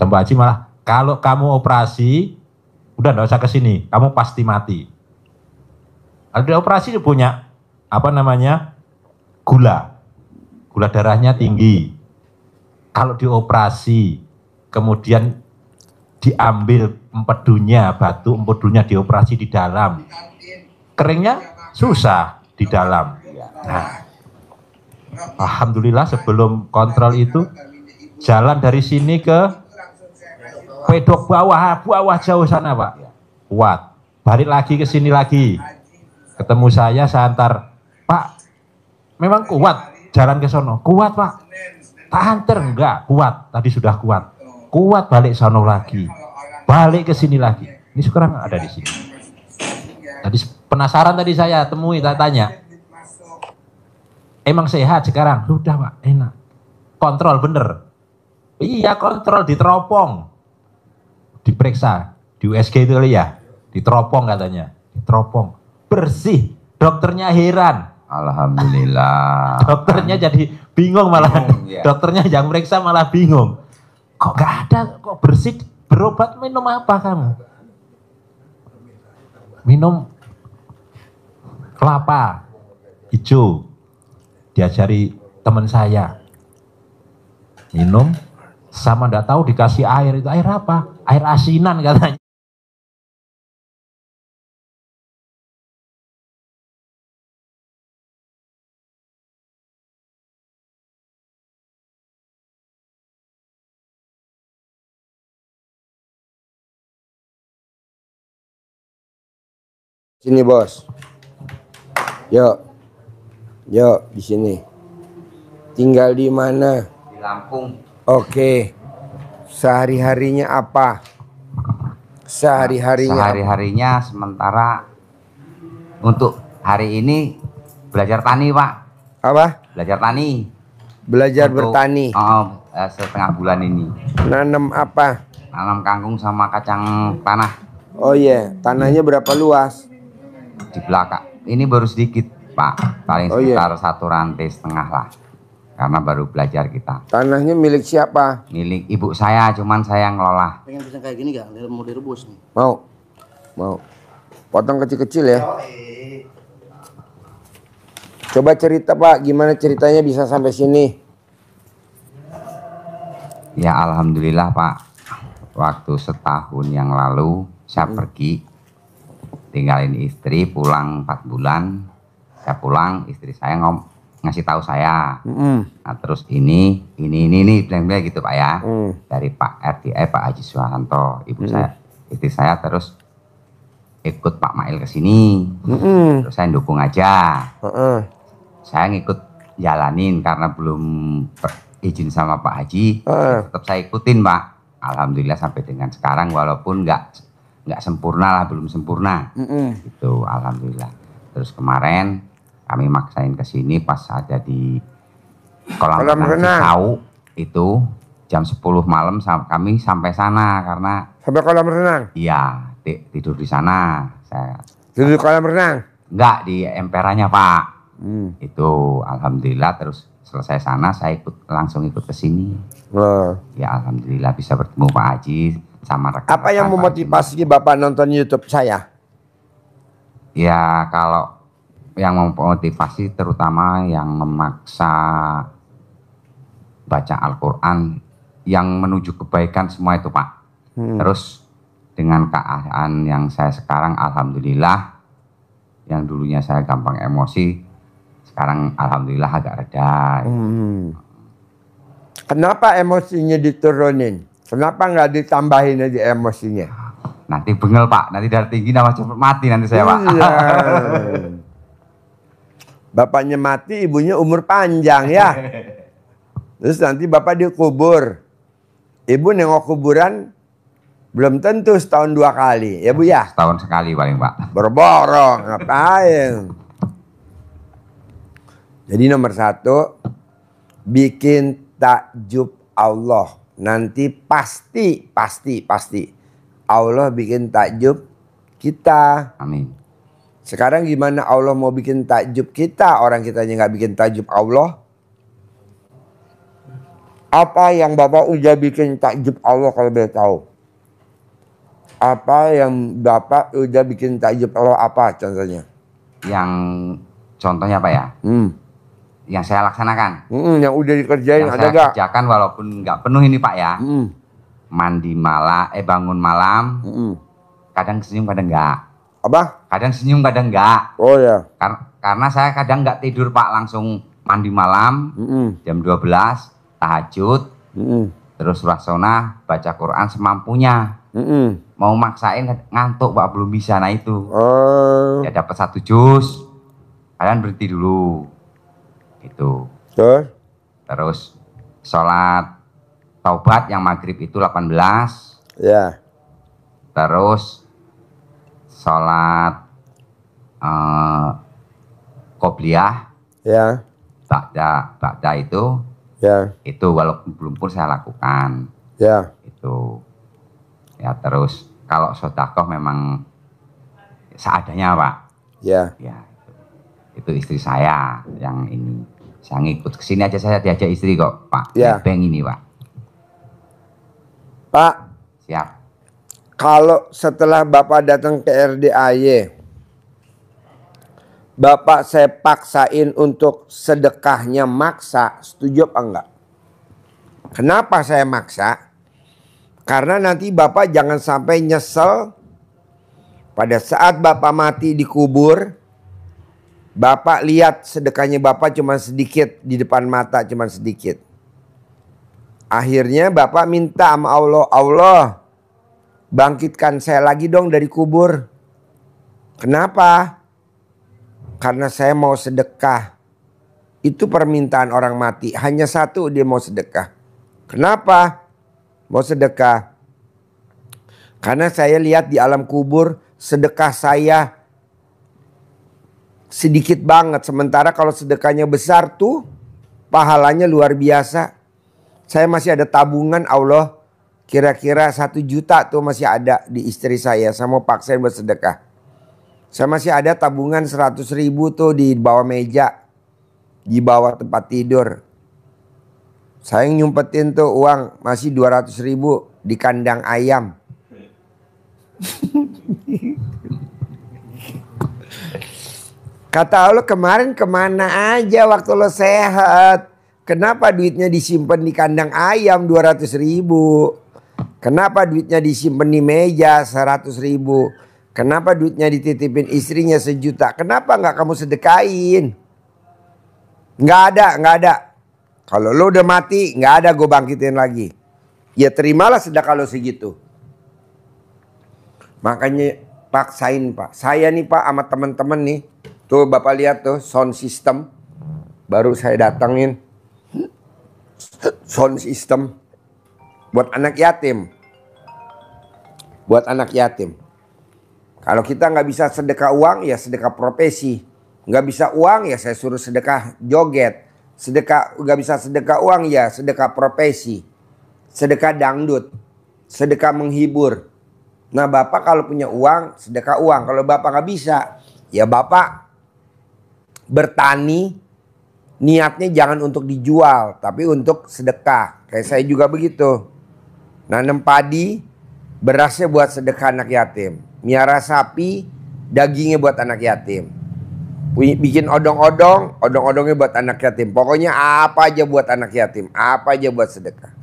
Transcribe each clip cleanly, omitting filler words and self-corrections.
Mbak Haji malah, kalau kamu operasi, udah nggak usah kesini, kamu pasti mati. Ada operasi dia punya, apa namanya, gula darahnya tinggi. Kalau dioperasi, kemudian diambil empedunya, batu empedunya dioperasi di dalam, keringnya susah di dalam. Nah, alhamdulillah sebelum kontrol itu, jalan dari sini ke pedok bawah jauh sana Pak, kuat. Balik lagi ke sini lagi, ketemu saya antar, Pak, memang kuat jalan ke sono, kuat Pak. Tak antar enggak, kuat, tadi sudah kuat. Kuat balik sono lagi, balik ke sini lagi. Ini sekarang ada di sini. Tadi penasaran tadi saya temui, tak tanya. Emang sehat sekarang? Sudah Pak, enak. Kontrol bener. Iya kontrol, diteropong. Diperiksa, di USG itu kali ya. Diteropong katanya. Diteropong. Bersih. Dokternya heran. Alhamdulillah. Dokternya jadi bingung malah. Ya. Dokternya yang meriksa malah bingung. Kok gak ada, kok bersih, berobat, minum apa kamu? Minum kelapa hijau. Diajari teman saya. Minum, sama nggak tahu dikasih air, itu air apa? Air asinan katanya. Sini bos. Yuk. Yuk di sini. Tinggal di mana? Di Lampung. Oke. Sehari-harinya apa? Sehari-harinya sementara untuk hari ini belajar tani, Pak. Apa? Belajar tani. Belajar untuk, bertani. Setengah bulan ini. Nanam apa? Nanam kangkung sama kacang tanah. Oh iya, tanahnya berapa luas? Di belakang. Ini baru sedikit, Pak. Paling sekitar 1,5 rantai lah. Karena baru belajar kita. Tanahnya milik siapa? Milik ibu saya, cuman saya yang ngelola. Pengen pisang kayak gini gak? Mau direbus nih. Mau. Potong kecil-kecil ya. Coba cerita Pak, gimana ceritanya bisa sampai sini? Ya alhamdulillah Pak. Waktu setahun yang lalu saya pergi. Tinggalin istri, pulang 4 bulan. Saya pulang, istri saya ngasih tahu saya. Nah terus ini bilang-bilang gitu Pak ya. Dari Pak RDI, Pak Haji Suhanto, ibu saya, istri saya terus ikut Pak Mail ke sini. Terus saya dukung aja. Saya ngikut jalanin karena belum izin sama Pak Haji. Tetap saya ikutin Pak. Alhamdulillah sampai dengan sekarang walaupun nggak sempurna lah, belum sempurna. Itu alhamdulillah. Terus kemarin kami maksain ke sini pas ada di kolam renang Cikau itu jam 10 malam kami sampai sana karena sampai kolam renang. Iya, tidur di sana. Saya tidur di kolam renang? Enggak, di emperannya Pak. Itu alhamdulillah terus selesai sana saya langsung ikut ke sini. Ya alhamdulillah bisa bertemu Pak Haji sama rekan. Apa yang memotivasi Bapak nonton YouTube saya? Ya kalau yang memotivasi terutama yang memaksa baca Al-Quran yang menuju kebaikan semua itu Pak. Terus dengan keadaan yang saya sekarang alhamdulillah, yang dulunya saya gampang emosi, sekarang alhamdulillah agak reda. Kenapa emosinya diturunin? Kenapa nggak ditambahin aja emosinya? Nanti bengel Pak, nanti darah tinggi nama cepet mati nanti saya Pak. Bapaknya mati, ibunya umur panjang ya. Terus nanti bapak dikubur. Ibu nengok kuburan belum tentu setahun 2 kali, ya Bu ya? Setahun sekali paling Pak. Berborong, ngapain? Jadi nomor 1, bikin takjub Allah. Nanti pasti Allah bikin takjub kita. Amin. Sekarang gimana Allah mau bikin takjub kita, orang kitanya nggak bikin takjub Allah? Apa yang Bapak udah bikin takjub Allah kalau boleh tahu? Apa yang Bapak udah bikin takjub Allah apa contohnya? Yang contohnya apa ya? Yang saya laksanakan. Yang udah dikerjain Yang ada saya gak? kerjakan walaupun nggak penuh ini Pak ya. Mandi malam, bangun malam. Kadang senyum, kadang enggak. Apa? Kadang senyum, kadang enggak. Oh ya. Karena saya kadang nggak tidur Pak, langsung mandi malam jam 12 tahajud, terus suasana baca Quran semampunya. Mau maksain ngantuk Pak, belum bisa. Nah itu ya dapat 1 juz, kalian berhenti dulu itu. Terus sholat taubat yang maghrib itu 18 ya. Terus sholat qobliyah Ya. Ba'da itu Ya. Itu walaupun belum pun saya lakukan. Ya. Itu. Ya terus kalau sedekah memang seadanya Pak. Ya. Ya itu istri saya yang ini. Saya ngikut kesini aja, saya diajak istri kok Pak. Ya. Nebeng ini Pak. Pak. Siap. Kalau setelah Bapak datang ke RDAY, Bapak saya paksain untuk sedekahnya maksa, setuju apa enggak? Kenapa saya maksa? Karena nanti Bapak jangan sampai nyesel pada saat Bapak mati dikubur. Bapak lihat sedekahnya Bapak cuma sedikit di depan mata, cuma sedikit. Akhirnya Bapak minta sama Allah, Allah bangkitkan saya lagi dong dari kubur. Kenapa? Karena saya mau sedekah. Itu permintaan orang mati. Hanya satu, dia mau sedekah. Kenapa mau sedekah? Karena saya lihat di alam kubur sedekah saya sedikit banget. Sementara kalau sedekahnya besar tuh pahalanya luar biasa. Saya masih ada tabungan Allah. Kira-kira 1 juta tuh masih ada di istri saya. Saya mau paksain buat sedekah. Saya masih ada tabungan 100.000 tuh di bawah meja. Di bawah tempat tidur. Saya nyumpetin tuh uang masih 200.000 di kandang ayam. Kata Allah, kemarin kemana aja waktu lo sehat? Kenapa duitnya disimpan di kandang ayam 200.000? Kenapa duitnya disimpan di meja 100.000? Kenapa duitnya dititipin istrinya 1 juta? Kenapa nggak kamu sedekain? Nggak ada. Kalau lo udah mati, nggak ada gue bangkitin lagi. Ya terimalah sedekah lo segitu. Makanya paksain Pak. Saya nih Pak sama teman-teman nih. Tuh Bapak lihat tuh sound system. Baru saya datangin. Sound system. Buat anak yatim. Buat anak yatim. Kalau kita nggak bisa sedekah uang, ya sedekah profesi. Nggak bisa uang, ya saya suruh sedekah joget. Nggak bisa sedekah uang, ya sedekah profesi. Sedekah dangdut. Sedekah menghibur. Nah Bapak kalau punya uang, sedekah uang. Kalau Bapak nggak bisa, ya Bapak bertani. Niatnya jangan untuk dijual, tapi untuk sedekah. Kayak saya juga begitu. Nanam padi, berasnya buat sedekah anak yatim. Miara sapi, dagingnya buat anak yatim. Bikin odong-odong, odong-odongnya buat anak yatim. Pokoknya apa aja buat anak yatim, apa aja buat sedekah.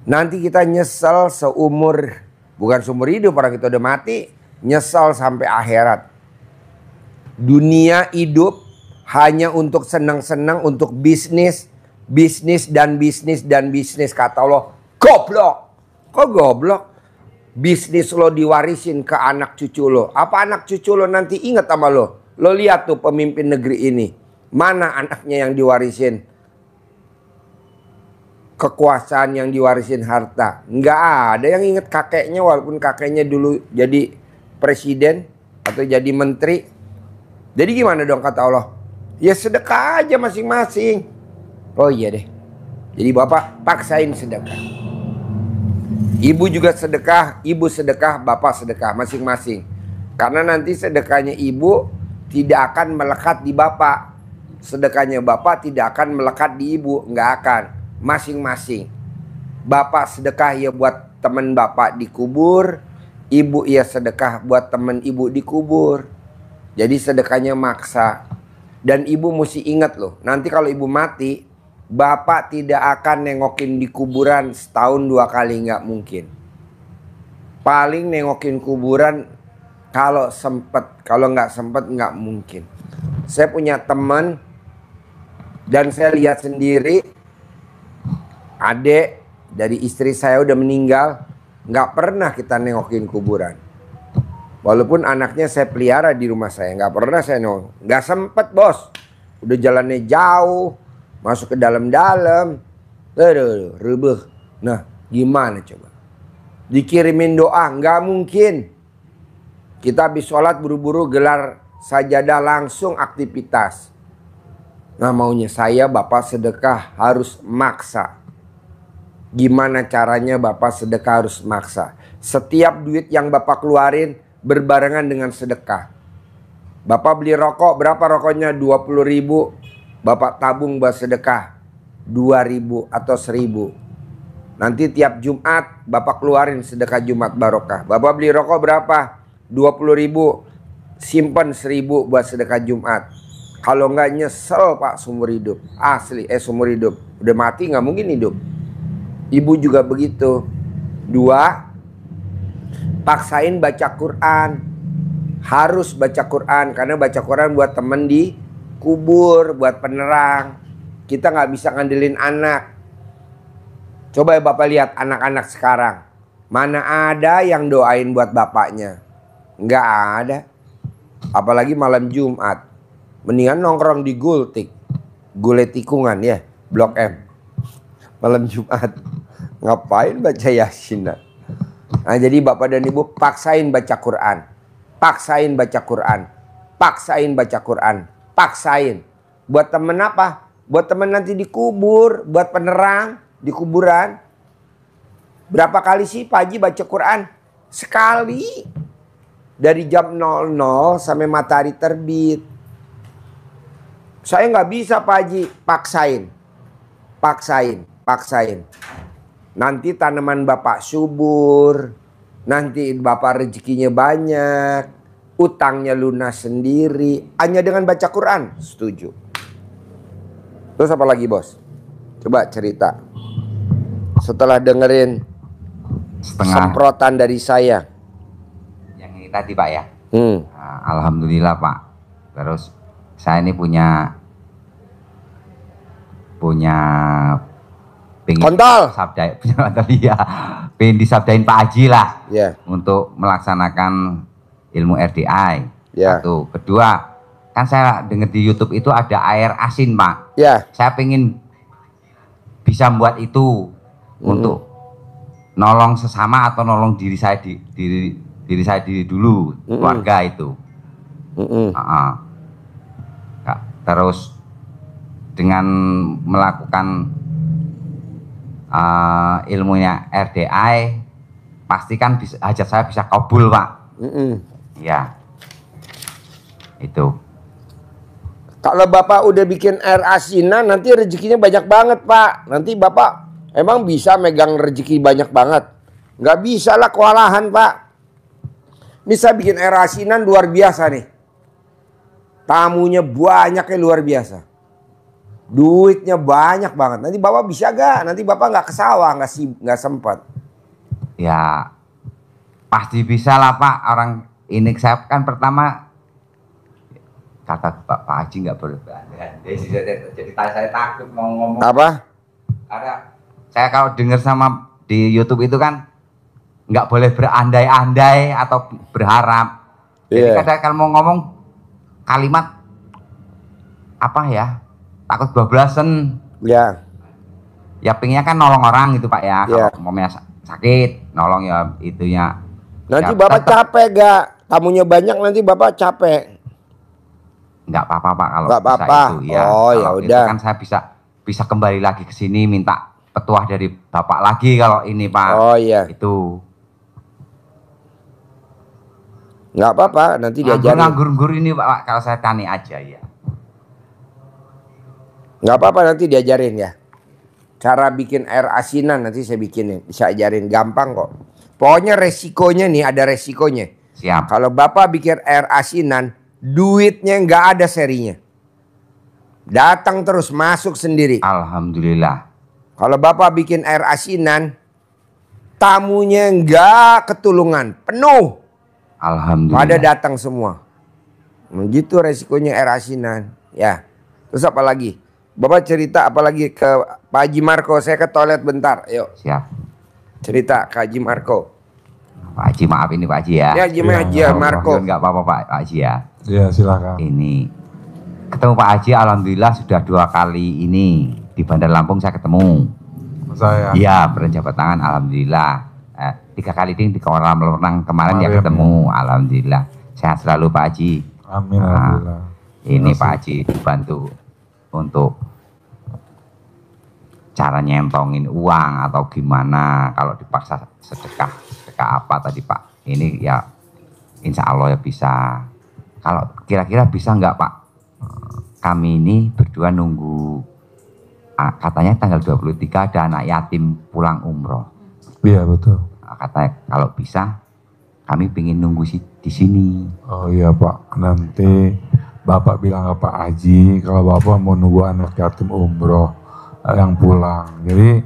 Nanti kita nyesel seumur, bukan seumur hidup, orang kita udah mati, nyesel sampai akhirat. Dunia hidup hanya untuk senang-senang, untuk bisnis, dan bisnis. Kata Allah, goblok. Kok goblok? Bisnis lo diwarisin ke anak cucu lo. Apa anak cucu lo nanti ingat sama lo? Lo lihat tuh pemimpin negeri ini. Mana anaknya yang diwarisin kekuasaan, yang diwarisin harta? Nggak ada yang ingat kakeknya, walaupun kakeknya dulu jadi presiden atau jadi menteri. Jadi gimana dong kata Allah? Ya sedekah aja masing-masing. Oh iya deh. Jadi Bapak paksain sedekah. Ibu juga sedekah, ibu sedekah, Bapak sedekah masing-masing. Karena nanti sedekahnya ibu tidak akan melekat di Bapak. Sedekahnya Bapak tidak akan melekat di ibu, nggak akan. masing-masing. Bapak sedekah ya buat teman bapak dikubur, ibu ya sedekah buat teman ibu dikubur. Jadi sedekahnya maksa. Dan ibu mesti ingat loh, nanti kalau ibu mati, bapak tidak akan nengokin di kuburan setahun 2 kali, nggak mungkin. Paling nengokin kuburan kalau sempet, kalau nggak sempet nggak mungkin. Saya punya teman dan saya lihat sendiri, adik dari istri saya udah meninggal, nggak pernah kita nengokin kuburan. Walaupun anaknya saya pelihara di rumah saya, nggak pernah saya nengok. Nggak sempet bos, udah jalannya jauh, masuk ke dalam-dalam, rebeh. Nah gimana coba? Dikirimin doa, nggak mungkin. Kita habis sholat buru-buru gelar sajadah langsung aktivitas. Nah maunya saya bapak sedekah harus maksa. Gimana caranya bapak sedekah harus maksa? Setiap duit yang bapak keluarin berbarengan dengan sedekah. Bapak beli rokok, berapa rokoknya? 20.000. Bapak tabung buat sedekah 2.000 atau 1.000. Nanti tiap Jumat bapak keluarin sedekah Jumat barokah. Bapak beli rokok berapa? 20.000. Simpan 1.000 buat sedekah Jumat. Kalau nggak nyesel pak seumur hidup. Asli, seumur hidup. Udah mati nggak mungkin hidup. Ibu juga begitu. 2, paksain baca Quran. Harus baca Quran. Karena baca Quran buat temen di kubur, buat penerang. Kita nggak bisa ngandelin anak. Coba ya bapak lihat anak-anak sekarang. Mana ada yang doain buat bapaknya? Nggak ada. Apalagi malam Jumat. Mendingan nongkrong di Gultik. Gule tikungan ya, Blok M. Malam Jumat. Ngapain baca Yasin? Nah jadi bapak dan ibu paksain baca Quran. Paksain baca Quran. Paksain baca Quran. Paksain. Buat temen apa? Buat temen nanti dikubur. Buat penerang di kuburan. Berapa kali sih Pak Haji baca Quran? Sekali. Dari jam 00 sampai matahari terbit. Saya nggak bisa Pak Haji. Paksain. Paksain. Paksain. Nanti tanaman bapak subur. Nanti bapak rezekinya banyak. Utangnya lunas sendiri. Hanya dengan baca Quran. Setuju. Terus apa lagi bos? Coba cerita. Setelah dengerin semprotan dari saya. Yang ini tadi Pak ya. Nah, alhamdulillah Pak. Terus saya ini punya pengen kontol. Pengen disabdain Pak Haji lah. Yeah. Untuk melaksanakan ilmu RDI. Yeah. Satu. Kedua, kan saya dengar di YouTube itu ada air asin Pak. Ya. Saya pengen bisa membuat itu untuk nolong sesama atau nolong diri saya diri saya dulu, keluarga itu. Terus dengan melakukan ilmunya RDI, pastikan hajat saya bisa kabul Pak. Ya, itu. Kalau bapak udah bikin air asinan, nanti rezekinya banyak banget Pak. Nanti bapak emang bisa megang rezeki banyak banget? Nggak bisa lah, kewalahan Pak. Ini saya bikin air asinan luar biasa nih. Tamunya banyaknya luar biasa. Duitnya banyak banget. Nanti bapak bisa gak? Nanti bapak nggak ke sawah, nggak sempat. Ya pasti bisa lah Pak. Orang ini saya kan pertama kata Pak Haji nggak boleh berandai-andai. Jadi saya takut mau ngomong. Apa? Karena saya kalau dengar sama di YouTube itu kan nggak boleh berandai-andai atau berharap. Jadi kadang kalau mau ngomong kalimat apa ya, takut bablasan. Ya. Ya pengennya kan nolong orang gitu Pak ya. Kalau umpamanya sakit, nolong ya itunya. Nanti ya, bapak capek gak? Tamunya banyak nanti bapak capek. Nggak apa-apa Pak kalau nggak bisa apa-apa. itu ya. Oh ya udah. Kan saya bisa kembali lagi ke sini minta petuah dari bapak lagi kalau ini Pak. Oh iya. Itu. Nggak apa-apa, nanti diajarin. Nganggur-nganggur ini Pak, kalau saya tani aja ya. Nggak apa-apa, nanti diajarin ya. cara bikin air asinan nanti saya bikinin. Bisa ajarin, gampang kok. Pokoknya resikonya nih, ada resikonya. Siap. Kalau Bapak bikin air asinan, duitnya nggak ada serinya. Datang terus, masuk sendiri. Alhamdulillah. Kalau Bapak bikin air asinan, tamunya nggak ketulungan, penuh. Alhamdulillah. Pada datang semua. Begitu resikonya air asinan. Ya. Terus apa lagi? Bapak cerita apa lagi ke Pak Haji Marco? Saya ke toilet bentar. Yuk. Siap. Cerita ke Haji Marco. Pak Haji, maaf ini Pak Haji ya. Ya Haji Marco. Enggak apa-apa Pak Haji ya. Iya silakan. Ini ketemu Pak Haji, alhamdulillah sudah 2 kali ini di Bandar Lampung saya ketemu. Saya. Iya, berjabat tangan, alhamdulillah. 3 kali di kolam renang kemarin ya ketemu, alhamdulillah. Sehat selalu Pak Haji. Amin, alhamdulillah. Ini Pak Haji dibantu untuk cara nyentongin uang atau gimana kalau dipaksa sedekah apa tadi Pak. Ini ya insya Allah ya bisa. Kalau kira-kira bisa nggak Pak? Kami ini berdua nunggu, katanya tanggal 23 ada anak yatim pulang umroh. Iya betul. Katanya kalau bisa kami pengen nunggu di sini. Oh iya Pak, nanti Bapak bilang ke Pak Haji kalau Bapak mau nunggu anak yatim umroh yang pulang. Jadi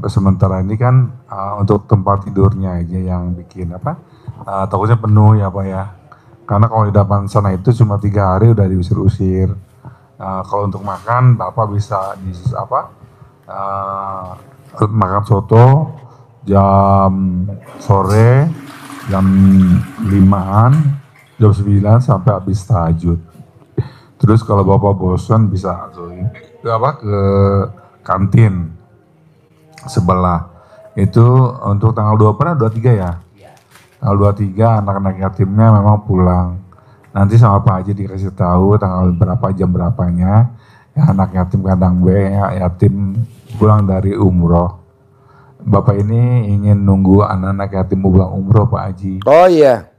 sementara ini kan untuk tempat tidurnya aja yang bikin apa? Takutnya penuh ya Pak ya. Karena kalau di depan sana itu cuma 3 hari udah diusir-usir. Kalau untuk makan Bapak bisa di makan soto jam sore, jam 5-an, jam 9 sampai habis tahajud. Terus kalau Bapak bosan bisa ke kantin sebelah. Itu untuk tanggal 23 ya? Tanggal 23 anak-anak yatimnya memang pulang. Nanti sama Pak Haji dikasih tahu tanggal berapa, jam berapanya. Ya, anak yatim kandang B, yatim pulang dari umroh. Bapak ini ingin nunggu anak-anak yatim pulang umroh Pak Haji. Oh iya.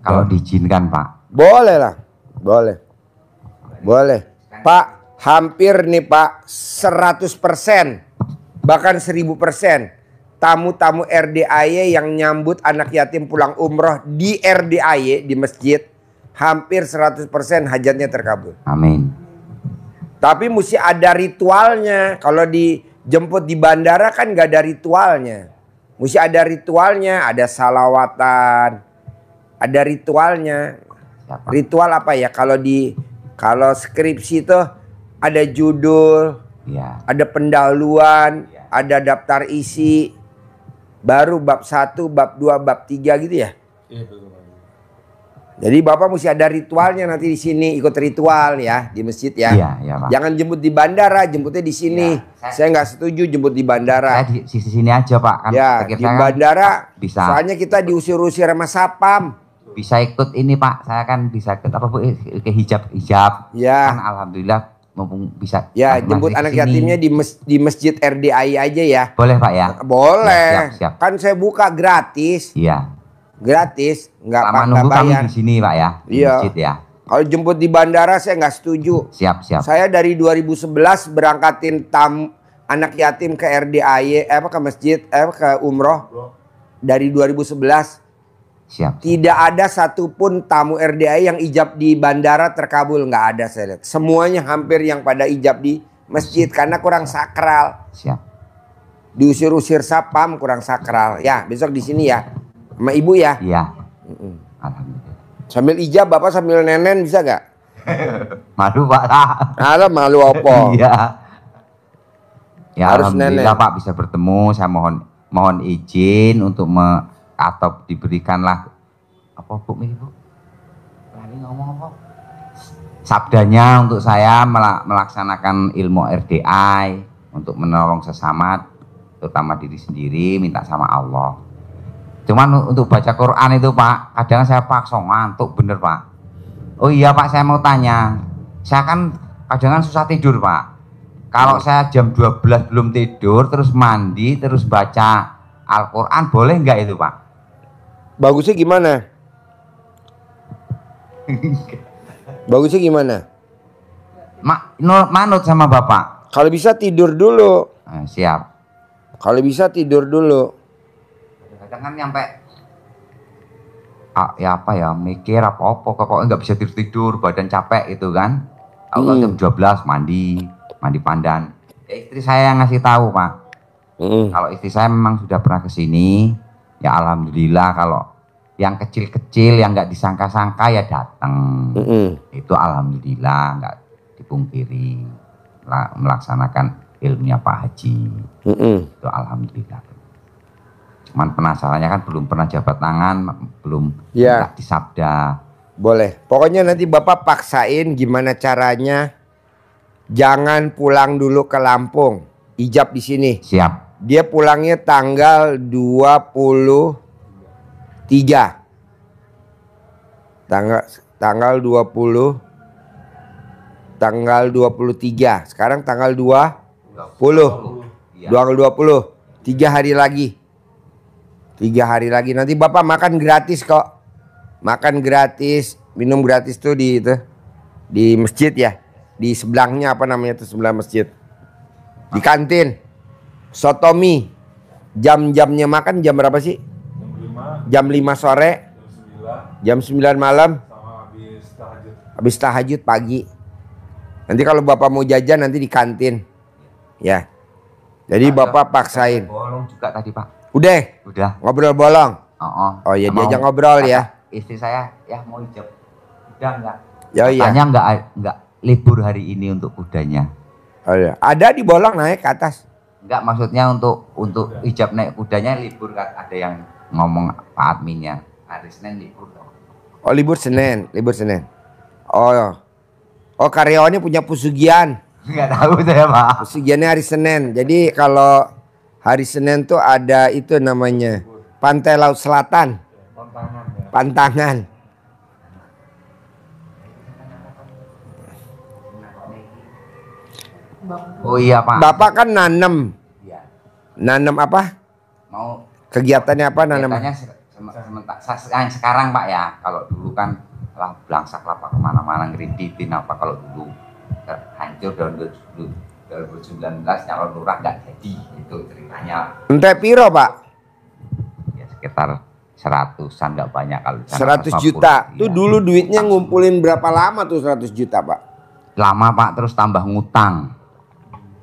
Kalau diizinkan Pak. Boleh lah. Boleh. Boleh. Pak, hampir nih Pak 100%. Bahkan 1000%. Tamu-tamu RDAY yang nyambut anak yatim pulang umroh di RDAY, di masjid, hampir 100% hajatnya terkabul. Amin. Tapi mesti ada ritualnya. Kalau dijemput di bandara kan gak ada ritualnya. Mesti ada ritualnya, ada salawatan, ada ritualnya. Siapa? Ritual apa ya? Kalau skripsi itu ada judul, Ya. ada pendahuluan, ada daftar isi, baru bab 1, bab 2, bab 3 gitu ya. Jadi Bapak mesti ada ritualnya nanti di sini, ikut ritual ya di masjid ya. Iya, iya Pak. Jangan jemput di bandara, jemputnya di sini. Iya, saya nggak setuju jemput di bandara. Saya di sini aja Pak. Kan Ya pikir di saya kan bandara, bisa. soalnya kita diusir-usir sama satpam. Bisa ikut ini Pak. Saya kan bisa ikut apa Bu? Ke hijab. Ya. Kan alhamdulillah mumpung bisa. Ya masih jemput anak kesini. yatimnya di masjid RDAI aja ya. Boleh Pak ya? Boleh. Siap. Kan saya buka gratis. Iya. Gratis, nggak Lama nggak nunggu kami bayar. di sini Pak ya. Di Iya. masjid ya. Kalau jemput di bandara saya nggak setuju. Siap. Saya dari 2011 berangkatin anak yatim ke RDAY, ke masjid, ke umroh. Dari 2011 Siap. tidak ada satupun tamu RDAY yang ijab di bandara terkabul, nggak ada saya lihat. Semuanya hampir yang pada ijab di masjid karena kurang sakral. Siap. Diusir-usir sapam kurang sakral. Ya besok di sini ya, sama ibu ya. Iya. Alhamdulillah. Sambil ijab Bapak sambil nenen bisa gak? Malu Pak. Ada malu apa? Iya. Ya Harus alhamdulillah nenek. Pak bisa bertemu. Saya mohon izin untuk atau diberikanlah apa Bu ini Bu? Lagi ngomong apa? Sabdanya untuk saya melaksanakan ilmu RDI untuk menolong sesama, terutama diri sendiri, minta sama Allah. Cuman untuk baca Quran itu Pak, kadang saya paksa ngantuk bener Pak. Oh iya Pak, saya mau tanya. Saya kan kadang susah tidur Pak. Kalau saya jam 12 belum tidur, terus mandi, terus baca Al-Quran, boleh nggak itu Pak? Bagusnya gimana? Bagusnya gimana? Manut sama Bapak. Kalau bisa tidur dulu. Siap. Kalau bisa tidur dulu. Kadang kan nyampe ya apa ya, mikir apa-apa kok nggak bisa tidur, badan capek itu kan. Aku jam 12 mandi pandan. Ya, istri saya yang ngasih tahu, Pak. Kalau istri saya memang sudah pernah ke sini, ya alhamdulillah. Kalau yang kecil-kecil yang nggak disangka-sangka ya datang. Itu alhamdulillah, nggak dipungkiri. Melaksanakan ilmunya Pak Haji. Itu alhamdulillah. Cuman penasarannya kan belum pernah jabat tangan, belum disabda. Boleh. Pokoknya nanti Bapak paksain gimana caranya. Jangan pulang dulu ke Lampung. Ijab di sini. Siap. Dia pulangnya tanggal 23. Tanggal 20. Tanggal 23. Sekarang tanggal 20. Tanggal 20. 3 hari lagi. 3 hari lagi nanti Bapak makan gratis kok. Makan gratis, minum gratis tuh di masjid ya. Di sebelahnya apa namanya tuh, sebelah masjid. Di kantin. Sotomi. Jam-jamnya makan jam berapa sih? Jam 5 sore. Jam 9 malam. Sama habis tahajud pagi. Nanti kalau Bapak mau jajan nanti di kantin. Ya. Jadi Bapak paksain. Bolong juga tadi, Pak. Udah. Ngobrol bolong. Oh ya, diajak ngobrol ya. Istri saya ya mau ijab. Udah enggak? Ya iya. Katanya enggak libur hari ini untuk kudanya. Oh iya. Ada di bolong naik ke atas. Enggak, maksudnya untuk ijab naik kudanya libur, kan ada yang ngomong Pak adminnya. Hari Senin libur dong. Oh, libur Senin. Oh, karyawannya punya pesugihan. Enggak tahu saya, Pak. Pesugihannya hari Senin. Jadi kalau hari Senin tuh ada itu namanya Pantai Laut Selatan. Pantangan. Oh iya, Pak. Bapak kan nanam. Iya. Nanam apa? Mau Kegiatannya apa nanam? Yang sekarang, Pak, ya. Kalau dulu kan lah belangsak lah Pak, kemana-mana ngeriditin apa. Kalau dulu hancur tahun 2019 nyalon lurah nggak jadi, itu ceritanya. Ente piro, Pak? Ya sekitar 100-an, nggak banyak kalau 100 juta. Iya. Tuh dulu duitnya ngumpulin berapa lama tuh 100 juta, Pak? Lama, Pak, terus tambah ngutang.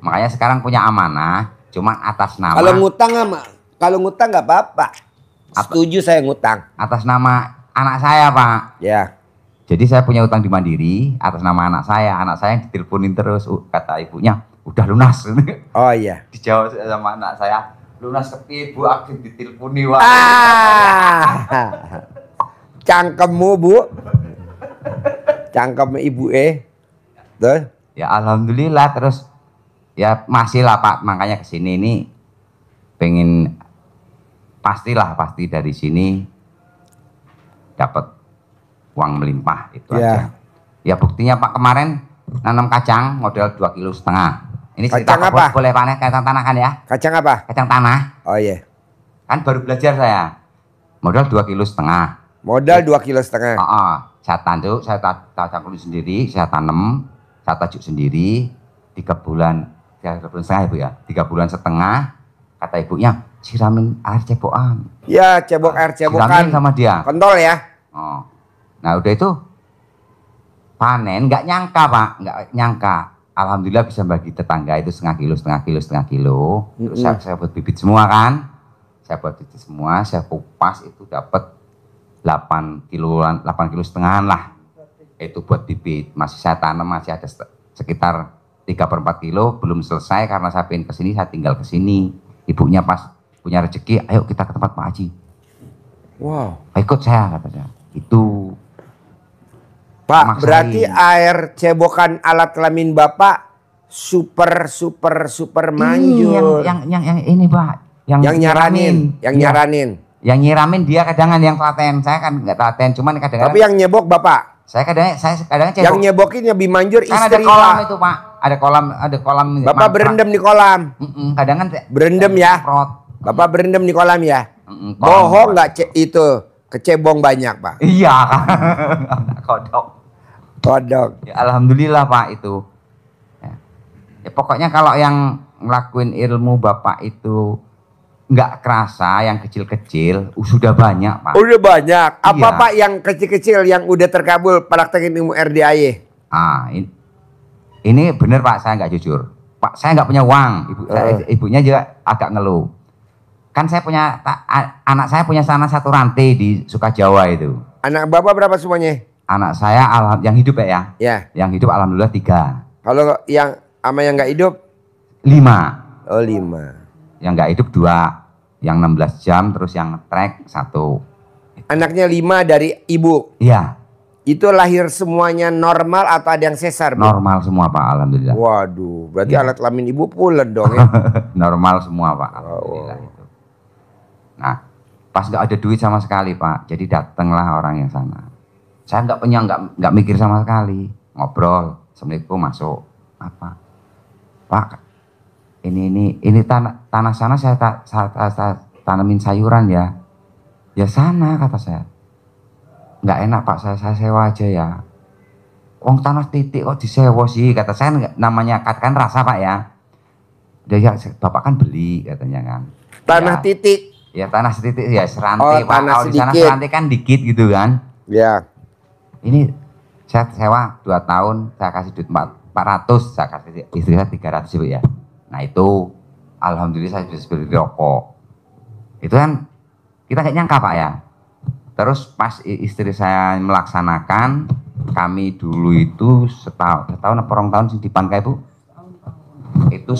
Makanya sekarang punya amanah, cuma atas nama. Kalau ngutang nggak apa-apa. Setuju saya ngutang. Atas nama anak saya, Pak. Ya. Jadi saya punya utang di Mandiri atas nama anak saya. Anak saya yang diteleponin terus, kata ibunya, udah lunas. Oh iya. Dijawab sama anak saya, lunas kepi Bu, aku diteleponi, Pak. Cangkemmu, Bu. Cangkem ibu Tuh. Ya alhamdulillah, terus ya masih lah, Pak. Makanya kesini ini pengen pasti dari sini dapat uang melimpah itu aja. Ya buktinya, Pak, kemarin nanam kacang modal 2,5 kilo. Ini cerita kacang apa? Boleh panen kacang tanah kan ya? Kacang apa? Kacang tanah. Oh iya. Kan baru belajar saya. Modal 2,5 kilo. Modal 2,5 kilo. Saya tanjuk, saya cangkuli sendiri, saya tanam, saya tajuk sendiri. 3 bulan setengah, Ibu ya. 3 bulan setengah. Kata ibunya, siramin air cebokan. Ya, air cebokan. Siramin sama dia. Kontol ya. Oh. Nah udah itu panen, nggak nyangka, Pak, nggak nyangka. Alhamdulillah bisa bagi tetangga itu setengah kilo. Terus saya buat bibit semua kan. Saya buat bibit semua, saya kupas itu dapat 8,5 kilo lah. Itu buat bibit. Masih saya tanam, masih ada sekitar 3/4 kilo, belum selesai karena saya pengen kesini, saya tinggal kesini. Ibunya pas punya rezeki, ayo kita ke tempat Pak Haji. Wow. Ikut saya, katanya. Itu Pak, maksain. berarti air cebokan alat kelamin Bapak super manjur. Yang ini, Pak. Yang nyaranin. Yang nyiramin dia kadang yang telaten. Saya kan nggak telaten, cuman kadang-kadang. Tapi yang nyebok Bapak. Saya kadang cebok. Yang nyebokin lebih manjur kan istri, ada kolam Pak. itu, Pak. Ada kolam. Bapak berendam di kolam. Kadang kan berendam ya. Bapak berendam di kolam ya. Bohong nggak itu kecebong banyak, Pak. Iya, kodok. Ya, alhamdulillah, Pak, itu. Ya, pokoknya kalau yang ngelakuin ilmu Bapak itu nggak kerasa, yang kecil-kecil sudah banyak Pak. Udah banyak. Apa Iya. Pak yang kecil-kecil yang udah terkabul praktekin ilmu RDAY? Ini bener Pak, saya nggak jujur. Pak, saya nggak punya uang. Ibunya juga agak ngeluh. Kan saya punya anak saya punya sana satu rantai di Sukajawa itu. Anak Bapak berapa semuanya? Anak saya yang hidup ya. Ya. Yang hidup alhamdulillah 3. Kalau yang sama yang nggak hidup? 5. Oh 5. Yang nggak hidup 2, yang 16 jam, terus yang trek 1. Anaknya 5 dari ibu. Iya, Itu lahir semuanya normal atau ada yang sesar? Bu? normal semua Pak, alhamdulillah. Waduh, berarti Iya. alat kelamin ibu pulen dong ya? Normal semua Pak, alhamdulillah itu. Nah, pas nggak ada duit sama sekali Pak, jadi datanglah orang yang sana. Saya nggak mikir sama sekali, ngobrol, assalamualaikum, masuk, apa, Pak, ini tanah sana saya tanamin sayuran ya. Ya sana kata saya. Nggak enak Pak, saya sewa aja ya. Wong tanah titik kok disewa sih, kata saya. Namanya kan rasa Pak ya. Dia ya, Bapak kan beli katanya kan. Tanah Ya, titik. ya tanah setitik ya, Oh, serantai Pak. tanah Kalau di sana sedikit. serantai kan dikit gitu kan. Ya. Ini saya sewa 2 tahun, saya kasih duit 400, saya kasih istri saya 300 Ibu ya. Nah itu alhamdulillah saya bisa beli rokok. Itu kan kita nggak nyangka Pak ya. Terus pas istri saya melaksanakan, kami dulu itu setahun apa rong tahun sing dipan kae Bu. Itu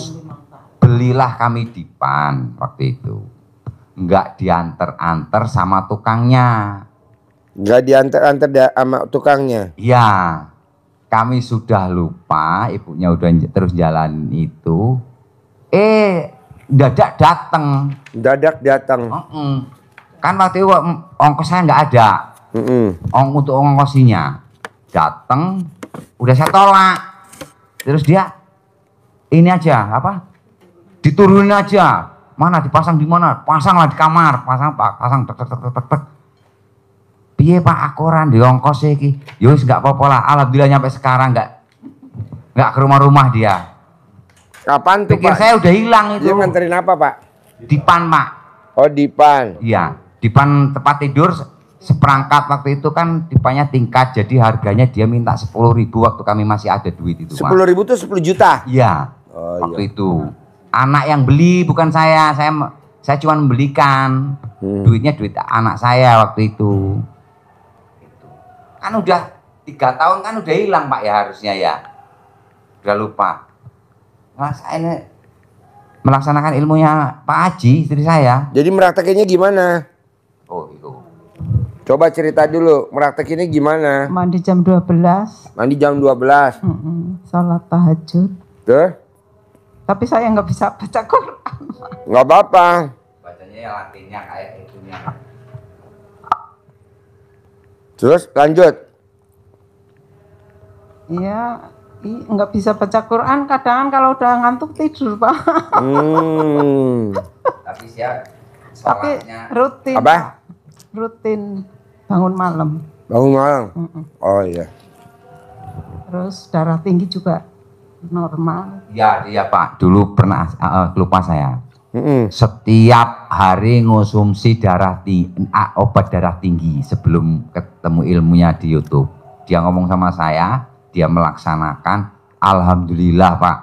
belilah kami dipan waktu itu. Enggak diantar-antar sama tukangnya. Nggak diantar-antar sama tukangnya. Iya, kami sudah lupa, ibunya udah terus jalan itu. Dadak datang. Dadak datang. Kan waktu itu ongkos saya nggak ada. Untuk ongkosinya. Datang, udah saya tolak. Terus dia, ini aja, apa? Diturunin aja. Mana dipasang di mana? Pasanglah di kamar. Pasang Pak, pasang tek. Piye Pak akoran di ongkos iki? Ya wis enggak apa-apa lah. Alhamdulillah nyampe sekarang enggak ke rumah-rumah dia. Kapan tuh Pikir Pak? saya udah hilang itu. Dia nganterin apa Pak? Dipan Pak. Oh dipan. Iya, dipan tempat tidur seperangkat waktu itu kan dipannya tingkat, jadi harganya dia minta 10.000 waktu kami masih ada duit itu Pak. 10.000 tuh 10 juta. Iya. Oh, waktu itu. Anak yang beli bukan saya cuma membelikan. Duitnya duit anak saya waktu itu. Kan udah 3 tahun kan udah hilang Pak ya harusnya ya. Udah lupa. Nah saya ini melaksanakan ilmunya Pak Haji istri saya. Jadi meraktekinnya gimana? Oh itu. Coba cerita dulu, meraktekinnya gimana? Mandi jam 12. Mandi jam 12. Salat tahajud. Tuh, Tapi saya nggak bisa baca Quran. nggak apa-apa. Bacanya ya latinnya kayak itunya. Terus lanjut. Iya, nggak bisa baca Quran. Kadang kalau udah ngantuk tidur Pak. Tapi siap Tapi sholatnya. rutin. Apa? Pak. Rutin bangun malam. Bangun malam. Oh iya. Terus darah tinggi juga normal. Ya iya Pak. Dulu pernah lupa saya. Mm-mm. Setiap hari ngonsumsi obat darah tinggi sebelum ketemu ilmunya di YouTube. Dia ngomong sama saya, dia melaksanakan. Alhamdulillah Pak,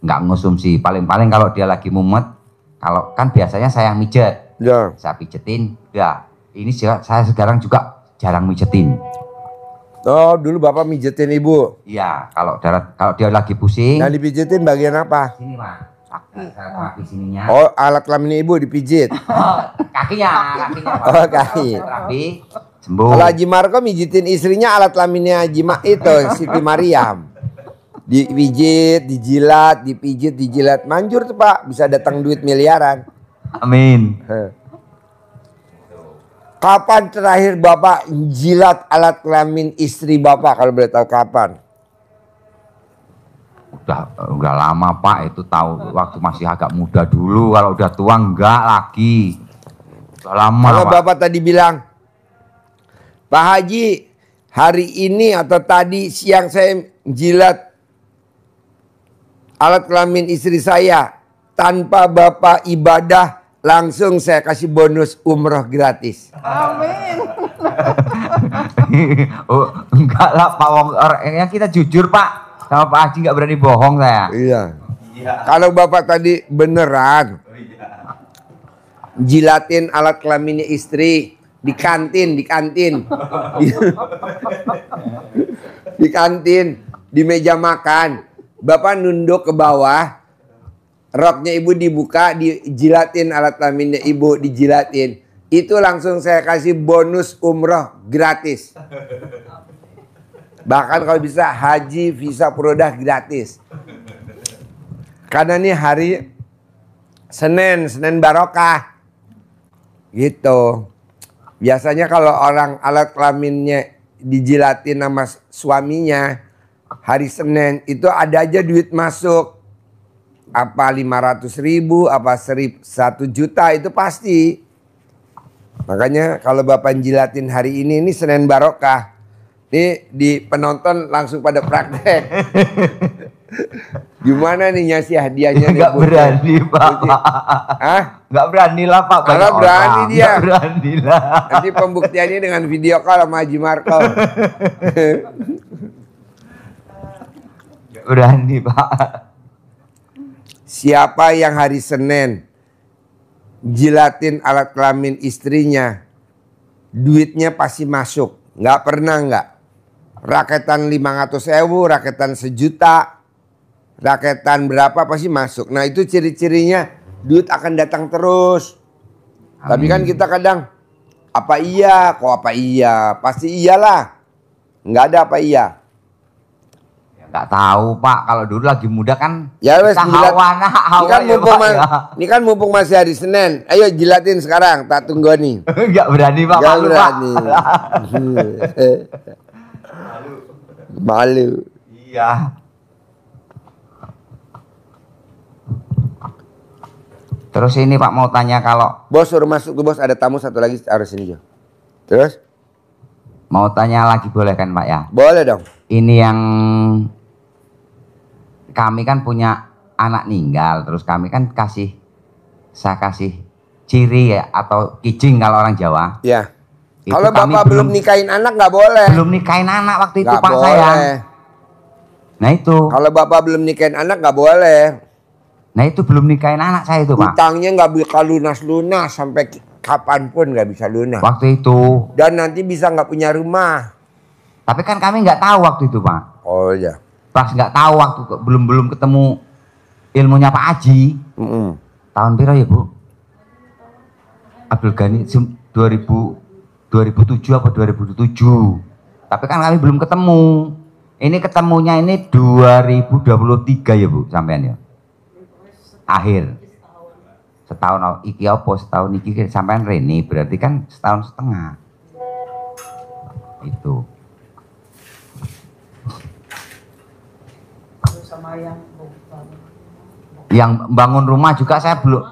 nggak ngonsumsi. Paling-paling kalau dia lagi mumet, kalau kan biasanya saya yang mijet, Ya. saya pijetin. Ya, ini saya sekarang juga jarang mijetin. Oh, dulu Bapak mijetin Ibu. Iya, kalau dia lagi pusing, Nah, dipijetin bagian apa? sini Pak. Saya terapi sininya. Oh, alat kelamin Ibu dipijit. Kakinya Pak. Oh, kaki. Terapi sembuh. Kalau Haji Marco mijitin istrinya alat kelaminnya Haji itu Siti Mariam. Dipijit, dijilat, dipijit, dijilat. Manjur tuh Pak, bisa datang duit miliaran. Amin. Kapan terakhir Bapak jilat alat kelamin istri Bapak kalau boleh tahu kapan? Udah lama Pak, itu tahu waktu masih agak muda dulu. Kalau udah tua enggak lagi. Udah lama Kalau Pak. Bapak tadi bilang, Pak Haji, hari ini atau tadi siang saya jilat alat kelamin istri saya. tanpa Bapak ibadah langsung saya kasih bonus umroh gratis. Amin. Oh, enggak lah Pak Wong, orangnya kita jujur Pak. Sama Pak Haji nggak berani bohong saya. Iya. Kalau Bapak tadi beneran jilatin alat kelaminnya istri di kantin, di kantin, di meja makan, Bapak nunduk ke bawah, roknya ibu dibuka, dijilatin alat kelaminnya ibu, dijilatin, itu langsung saya kasih bonus umroh gratis. Bahkan kalau bisa haji visa produk gratis. Karena ini hari Senin barokah. Gitu. Biasanya kalau orang alat kelaminnya dijilatin sama suaminya hari Senin itu ada aja duit masuk. Apa 500.000, apa 1 juta itu pasti. Makanya kalau Bapak jilatin hari ini Senin barokah. Ini di penonton langsung pada praktek. Gimana nih ngasih hadiahnya? Enggak berani Pak. Hah? Enggak berani lah Pak. Kalau berani dia. Enggak berani lah. Nanti pembuktiannya dengan video call sama Haji Marco. Enggak berani Pak. Siapa yang hari Senin jilatin alat kelamin istrinya, duitnya pasti masuk. Nggak pernah nggak. Raketan 500.000, raketan 1 juta, raketan berapa pasti masuk. Nah itu ciri-cirinya duit akan datang terus. Amin. Tapi kan kita kadang apa iya, kok apa iya, pasti iyalah. Nggak ada apa iya. Nggak tahu Pak, kalau dulu lagi muda kan ya wes hawa ini kan mumpung masih hari Senin. Ayo jilatin sekarang, tak tunggu nih. Nggak berani Pak, nggak malu berani. Pak. Malu. Iya. Terus ini Pak mau tanya, kalau bos suruh masuk tuh bos, ada tamu satu lagi harus sini Jo. Terus mau tanya lagi boleh kan Pak ya? Boleh dong. Ini yang kami kan punya anak meninggal, terus kami kan saya kasih ciri ya atau kijing kalau orang Jawa. Ya. Itu kalau Bapak belum nikahin anak nggak boleh. Belum nikahin anak waktu itu nggak Pak boleh. sayang. Nah itu. Kalau Bapak belum nikahin anak nggak boleh. Nah itu belum nikahin anak saya itu Pak. Utangnya nggak bisa lunas sampai kapanpun nggak bisa lunas. Waktu itu. Dan nanti bisa nggak punya rumah. Tapi kan kami nggak tahu waktu itu Pak. Oh iya. Pas nggak tahu waktu belum ketemu ilmunya Pak Haji. Tahun piro ya Bu? Abdul Ghani 2007 apa 2007. Tapi kan kami belum ketemu. Ini ketemunya ini 2023 ya Bu sampean ya. Akhir. Setahun iki apa setahun iki sampean Reni berarti kan setahun setengah. Itu. Yang bangun rumah juga saya belum,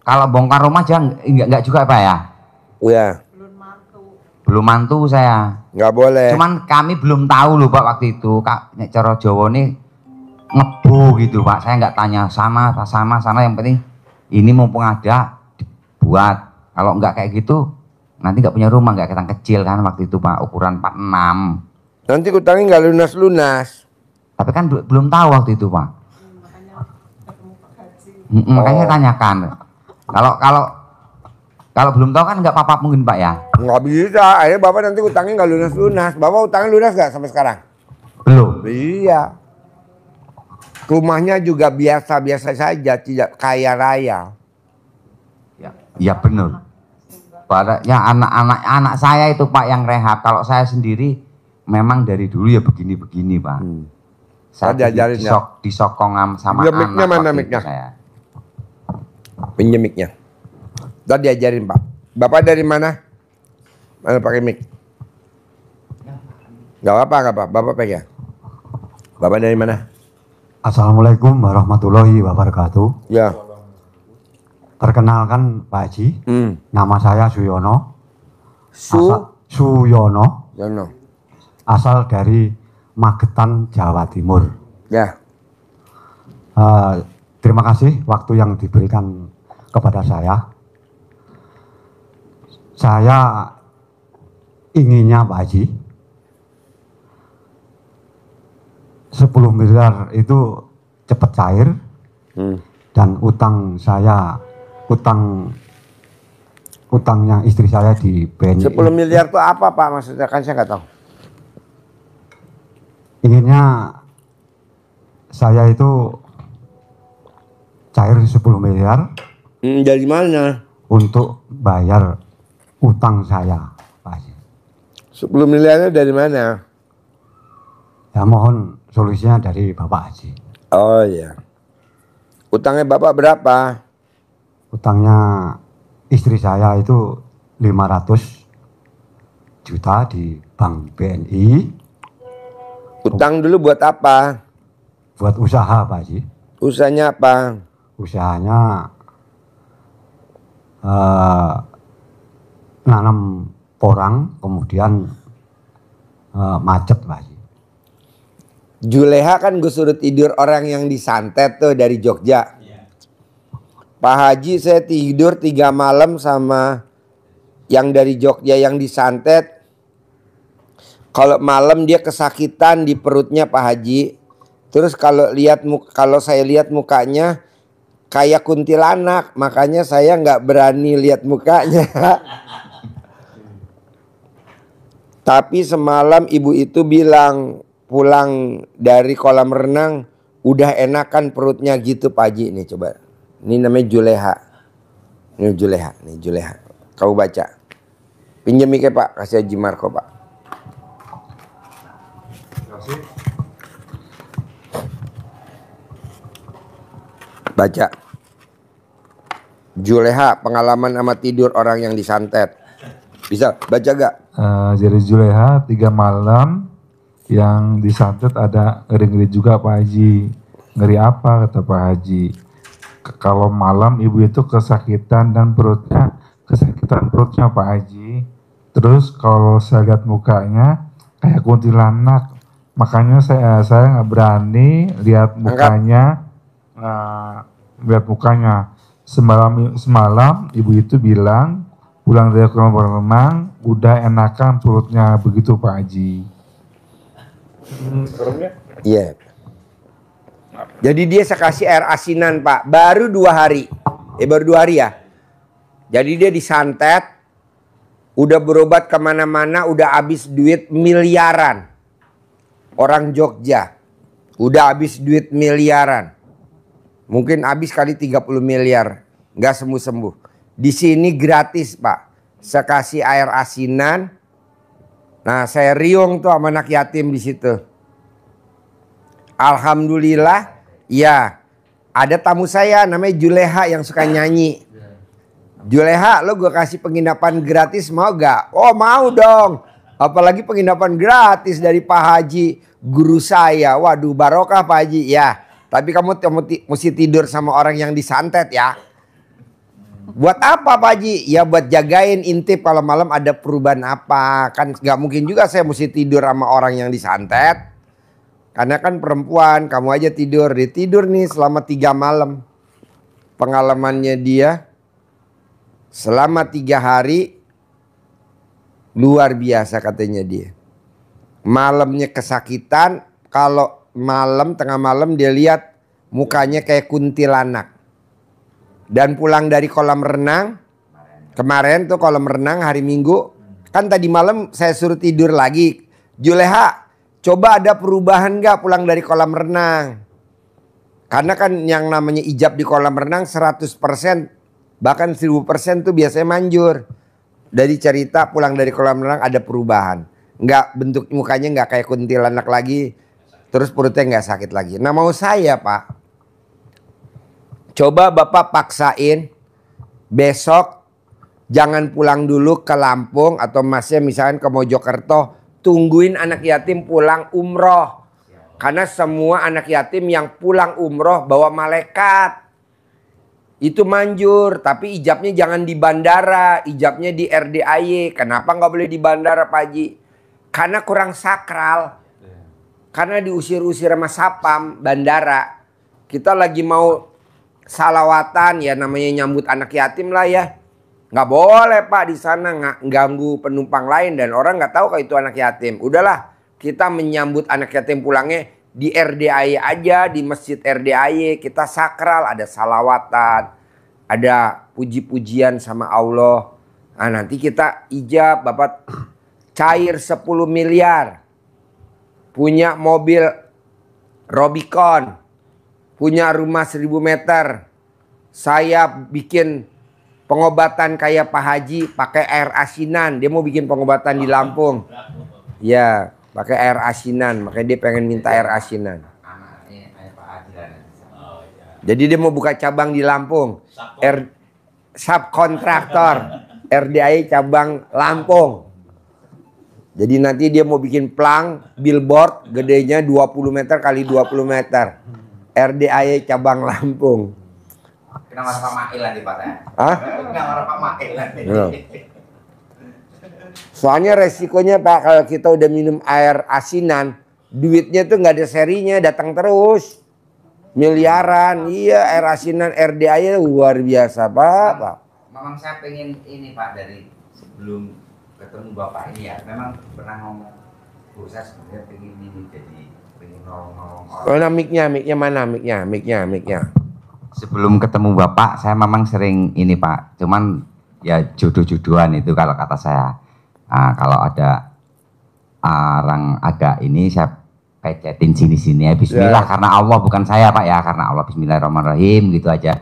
kalau bongkar rumah jangan enggak juga Pak ya? Iya. Belum mantu saya. Nggak boleh. Cuman kami belum tahu loh Pak waktu itu. Nek cara Jawa nih ngebu gitu Pak. Saya nggak tanya sana yang penting ini mumpung ada dibuat. Kalau nggak kayak gitu nanti nggak punya rumah, nggak ketang kecil kan waktu itu Pak, ukuran 46. Nanti utangnya nggak lunas. Tapi kan belum tahu waktu itu Pak. Makanya tanyakan. Kalau belum tahu kan nggak apa-apa mungkin Pak ya. Nggak bisa. Akhirnya Bapak nanti utangnya nggak lunas. Bapak utangnya lunas nggak sampai sekarang? Belum. Iya. Rumahnya juga biasa-biasa saja, tidak kaya raya. Ya benar. Padahal anak saya itu Pak yang rehab. Kalau saya sendiri memang dari dulu ya begini-begini Pak. Saya diajarin ya. Disokong sama ya, anak mana waktu miknya? itu saya. Pinjem miknya. Tadi diajarin Pak. Bapak dari mana? Mana pakai mik? Gak apa-apa. Bapak pegang. Bapak dari mana? Assalamualaikum warahmatullahi wabarakatuh. Ya. Perkenalkan Pak Haji. Nama saya Suyono. Suyono. Yono. Asal dari Magetan, Jawa Timur. Ya. terima kasih waktu yang diberikan kepada saya. Saya inginnya Pak Haji, 10 miliar itu cepat cair, dan utang saya, utangnya istri saya di BNI. 10 miliar itu apa Pak maksudnya? Kan saya nggak tahu. Inginnya saya itu cair 10 miliar. Dari mana? Untuk bayar utang saya, Pak Haji. 10 miliarnya dari mana? Ya mohon solusinya dari Bapak Haji. Oh iya. Utangnya Bapak berapa? Utangnya istri saya itu 500 juta di Bank BNI. Utang dulu buat apa? Buat usaha Pak Haji. Usahanya apa? Usahanya nanam porang, kemudian macet Pak Haji. Juleha kan gue suruh tidur orang yang disantet tuh dari Jogja. Pak Haji saya tidur 3 malam sama yang dari Jogja yang disantet. Kalau malam dia kesakitan di perutnya Pak Haji. Terus kalau saya lihat mukanya kayak kuntilanak, makanya saya nggak berani lihat mukanya. Tapi semalam ibu itu bilang pulang dari kolam renang udah enakan perutnya gitu Pak Haji. Nih coba, ini namanya Juleha. Ini Juleha, nih Juleha. Kau baca. Pinjam mic Pak, kasih Haji Marco Pak. Baca. Juleha, pengalaman sama tidur orang yang disantet. Bisa baca gak? Jadi Juleha 3 malam yang disantet ada ngeri-ngeri juga Pak Haji. Ngeri apa kata Pak Haji? Kalau malam ibu itu kesakitan perutnya Pak Haji. Terus kalau saya lihat mukanya kayak kuntilanak. Makanya saya nggak berani lihat mukanya. Lihat mukanya. Semalam ibu itu bilang pulang dari kolam renang udah enakan perutnya, begitu Pak Haji. Iya. Jadi dia saya kasih air asinan Pak. Baru 2 hari. Baru 2 hari ya. Jadi dia disantet. Udah berobat kemana-mana. Udah habis duit miliaran. Orang Jogja. Udah habis duit miliaran. Mungkin habis kali 30 miliar. Nggak sembuh-sembuh. Di sini gratis Pak. Saya kasih air asinan. Nah saya riung tuh sama anak yatim di situ. Alhamdulillah. Ya, ada tamu saya namanya Juleha yang suka nyanyi. Juleha, lo gue kasih penginapan gratis mau gak? Oh mau dong. Apalagi penginapan gratis dari Pak Haji, guru saya. Waduh barokah Pak Haji. Ya, tapi kamu mesti tidur sama orang yang disantet ya. Buat apa Pak Haji? Ya buat jagain intip kalau malam ada perubahan apa. Kan gak mungkin juga saya mesti tidur sama orang yang disantet. Karena kan perempuan, kamu aja tidur. Dia tidur nih selama 3 malam. Pengalamannya dia selama 3 hari luar biasa katanya dia. Malamnya kesakitan. Kalau malam, tengah malam dia lihat mukanya kayak kuntilanak. Dan pulang dari kolam renang. Kemarin tuh kolam renang hari Minggu. Kan tadi malam saya suruh tidur lagi. Juleha, coba ada perubahan gak pulang dari kolam renang? Karena kan yang namanya ijab di kolam renang 100%, bahkan 1000% tuh biasanya manjur. Dari cerita pulang dari kolam renang ada perubahan. Nggak, bentuk mukanya nggak kayak kuntilanak lagi. Terus perutnya nggak sakit lagi. Nah mau saya Pak, coba Bapak paksain besok jangan pulang dulu ke Lampung atau masnya misalkan ke Mojokerto. Tungguin anak yatim pulang umroh. Karena semua anak yatim yang pulang umroh bawa malaikat. Itu manjur. Tapi ijabnya jangan di bandara. Ijabnya di RDAY. Kenapa nggak boleh di bandara Pak Haji? Karena kurang sakral. Karena diusir-usir sama sapam bandara. Kita lagi mau salawatan, ya namanya nyambut anak yatim lah ya. Nggak boleh Pak di sana ganggu penumpang lain dan orang nggak tahu kalau itu anak yatim. Udahlah, kita menyambut anak yatim pulangnya di RDAY aja, di masjid RDAY kita sakral, ada salawatan, ada puji-pujian sama Allah. Nah, nanti kita ijab, Bapak cair 10 miliar. Punya mobil Robicon, punya rumah 1000 meter. Saya bikin pengobatan kayak Pak Haji pakai air asinan. Dia mau bikin pengobatan di Lampung. Ya, pakai air asinan. Makanya dia pengen minta air asinan. Jadi dia mau buka cabang di Lampung. Subkontraktor RDAI cabang Lampung. Jadi nanti dia mau bikin plang billboard gedenya 20 meter kali 20 meter. RDAI cabang Lampung. Kenapa Pak Mail nanti Pak? Hah? Kenapa Pak Mail nanti? Soalnya resikonya Pak, kalau kita udah minum air asinan, duitnya tuh nggak ada serinya, datang terus. Miliaran, iya air asinan RDAI luar biasa Pak. Memang saya pengen ini Pak, dari sebelum ketemu Bapak ini ya, memang pernah ngomong, Bu saya sebenarnya pengen ini jadi pengen nolong-nolong orang. Oh, mic-nya mana mic-nya? Sebelum ketemu Bapak, saya memang sering ini Pak, cuman ya jodoh-jodohan itu kalau kata saya. Nah, kalau ada orang agak ini saya pecetin sini-sini ya Bismillah, karena Allah bukan saya Pak ya, karena Allah Bismillahirrahmanirrahim gitu aja.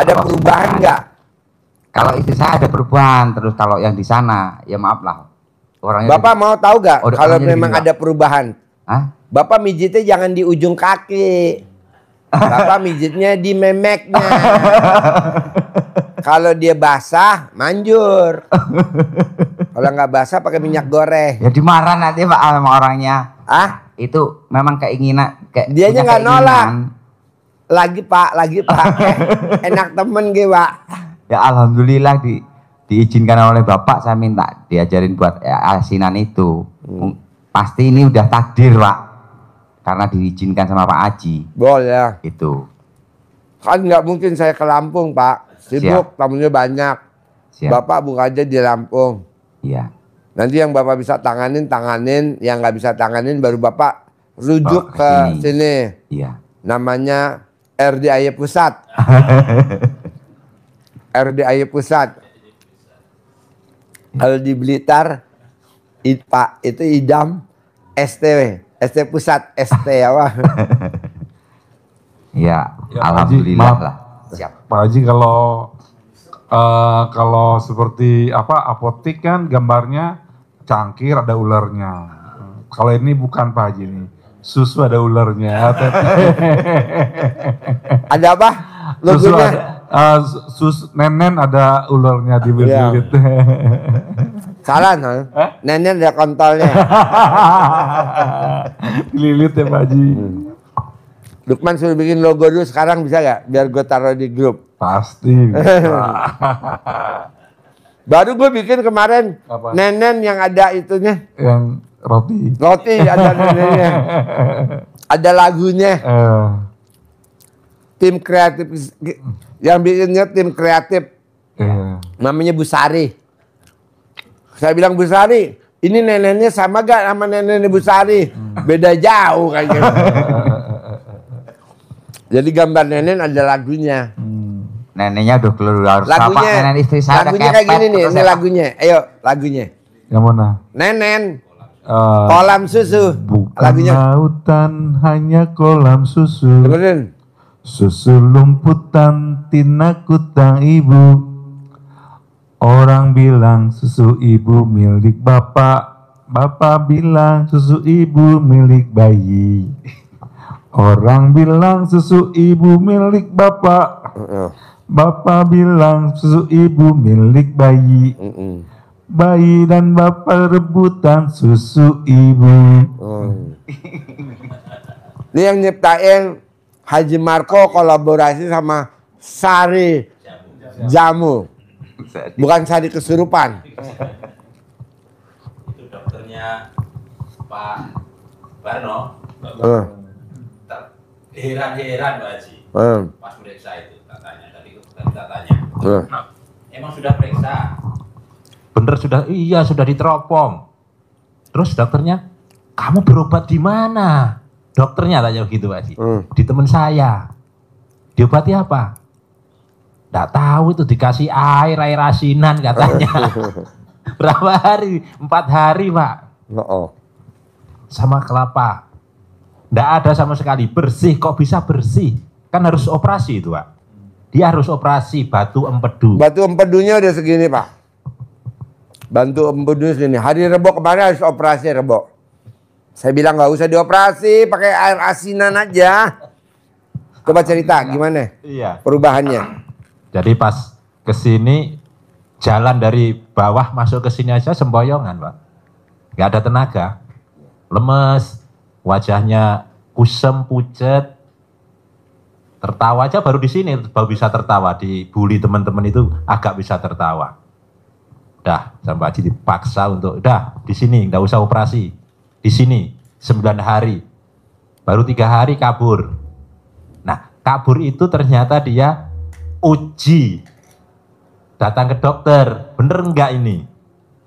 Ada perubahan nggak? Kalau istri saya ada perubahan, terus kalau yang di sana ya maaf lah. Orangnya Bapak mau tahu gak kalau memang ada perubahan? Hah? Bapak mijitnya jangan di ujung kaki. Bapak mijitnya di memeknya. Kalau dia basah, manjur. Kalau nggak basah pakai minyak goreng. Ya dimarah nanti Pak sama orangnya. Ah? Itu memang keinginan. Dianya nggak nolak. Lagi Pak. Enak temen gue Pak. Ya alhamdulillah diizinkan oleh Bapak, saya minta diajarin buat asinan itu. Pasti ini udah takdir Pak, karena diizinkan sama Pak Haji. Boleh. Itu. Kan nggak mungkin saya ke Lampung Pak, sibuk, tamunya banyak. Siap. Bapak buka aja di Lampung. Iya. Nanti yang Bapak bisa tanganin, yang nggak bisa tanganin baru Bapak rujuk ke sini. Iya. Namanya RDAY Pusat. RDAY Pusat. Kalau di Blitar, Pak itu idam ST Pusat, ST apa? Ya, Ya, alhamdulillah Pak Haji, lah. Siap. Pak Haji, kalau seperti apa apotik kan gambarnya cangkir ada ularnya. Kalau ini bukan Pak Haji ini. Susu ada ularnya. Ada apa? Susu Logonya? nenen ada ularnya di bilit. Salah, no? Nenek ada kontolnya. Lilit ya Pak Haji. Lukman suruh bikin logo dulu sekarang bisa gak? Biar gue taruh di grup. Pasti. Baru gue bikin kemarin. Apa? Nenen yang ada itunya. Yang roti. Roti ada nenennya. Ada lagunya. Tim kreatif. Yang bikinnya tim kreatif. Namanya Bu Sari. Saya bilang Bu Sari, ini neneknya sama gak sama neneknya Bu Sari? Beda jauh kayaknya. Jadi gambar nenek ada lagunya. Neneknya udah keluar. Lagunya, nenek istri saya lagunya kayak gini nih, ini lagunya. Ayo lagunya. Yang mana? Nenen, kolam susu. Bukan Lagunya. lautan, hanya kolam susu. Dengerin. Susu lumputan, tina kutang ibu. Orang bilang susu ibu milik bapak. Bapak bilang susu ibu milik bayi. Orang bilang susu ibu milik bapak. Bapak bilang susu ibu milik bayi. Bayi dan bapak rebutan susu ibu. Ini yang nyiptain Haji Marco kolaborasi sama Sari Jamu. Bukan Sari Kesurupan. Itu dokternya Pak Barno. Heran-heran Pak Haji. Pas periksa itu, tak tanya. Tadi tak tanya. Emang sudah periksa? Bener sudah, iya sudah diteropong. Terus dokternya, kamu berobat di mana? Dokternya tanya begitu Pak Haji. Di teman saya. Diobati apa? Nggak tahu itu, dikasih air asinan katanya. Berapa hari? 4 hari Pak. Sama kelapa. Nggak ada sama sekali, bersih. Kok bisa bersih? Kan harus operasi itu Pak. Dia harus operasi batu empedu. Batu empedunya udah segini Pak. Bantu empedunya segini. Hari Rebo kemarin harus operasi Rebo. Saya bilang nggak usah dioperasi, pakai air asinan aja. Coba cerita gimana? Iya. Perubahannya. Jadi pas kesini, jalan dari bawah masuk ke sini aja sempoyongan Pak. Nggak ada tenaga. Lemes, wajahnya kusem, pucet. Tertawa aja baru di sini baru bisa tertawa, dibully teman-teman itu agak bisa tertawa. Dah, sampai Haji dipaksa untuk udah di sini nggak usah operasi. Di sini 9 hari. Baru 3 hari kabur. Nah, kabur itu ternyata dia uji. Datang ke dokter, bener enggak ini?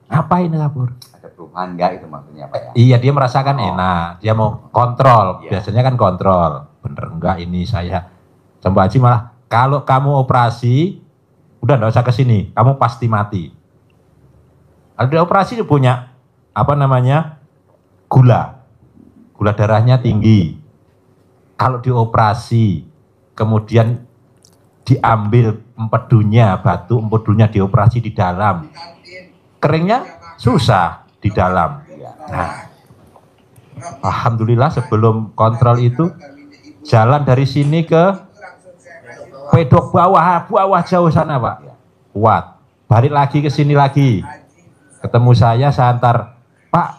Ngapain kabur? Ada perubahan enggak itu maksudnya Pak ya? Iya, dia merasakan enak, dia mau kontrol, biasanya kan kontrol. Bener enggak ini saya? Sampai Haji malah, kalau kamu operasi, udah enggak usah ke sini, kamu pasti mati. Ada operasi dia punya, apa namanya, gula darahnya tinggi. Kalau dioperasi, kemudian diambil empedunya, batu empedunya dioperasi di dalam, keringnya susah di dalam. Nah, alhamdulillah sebelum kontrol itu jalan dari sini ke pedok bawah jauh sana Pak, kuat. Balik lagi ke sini lagi, ketemu saya antar, Pak,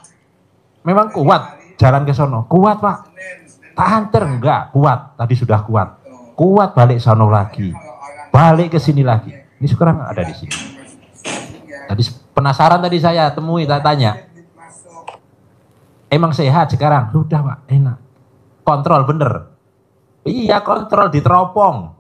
memang kuat jalan ke sono, kuat Pak. Tak antar enggak kuat, tadi sudah kuat. Kuat balik sono lagi, balik ke sini lagi. Ini sekarang ada di sini. Tadi penasaran tadi saya temui, tak tanya. Emang sehat sekarang? Sudah Pak, enak. Kontrol bener. Iya kontrol, diteropong.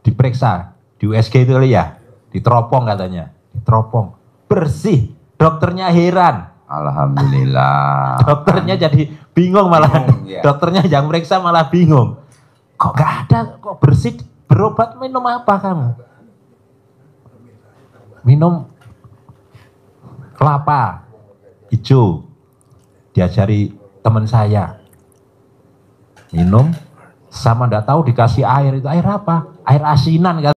Diperiksa, di USG itu ya, diteropong katanya. Diteropong, bersih. Dokternya heran. Alhamdulillah. Dokternya jadi bingung malah. Dokternya yang meriksa malah bingung. Kok gak ada, kok bersih, berobat minum apa kamu? Minum kelapa hijau, diajari teman saya. Minum, sama ndak tahu dikasih air, itu air apa? Air asinan kan.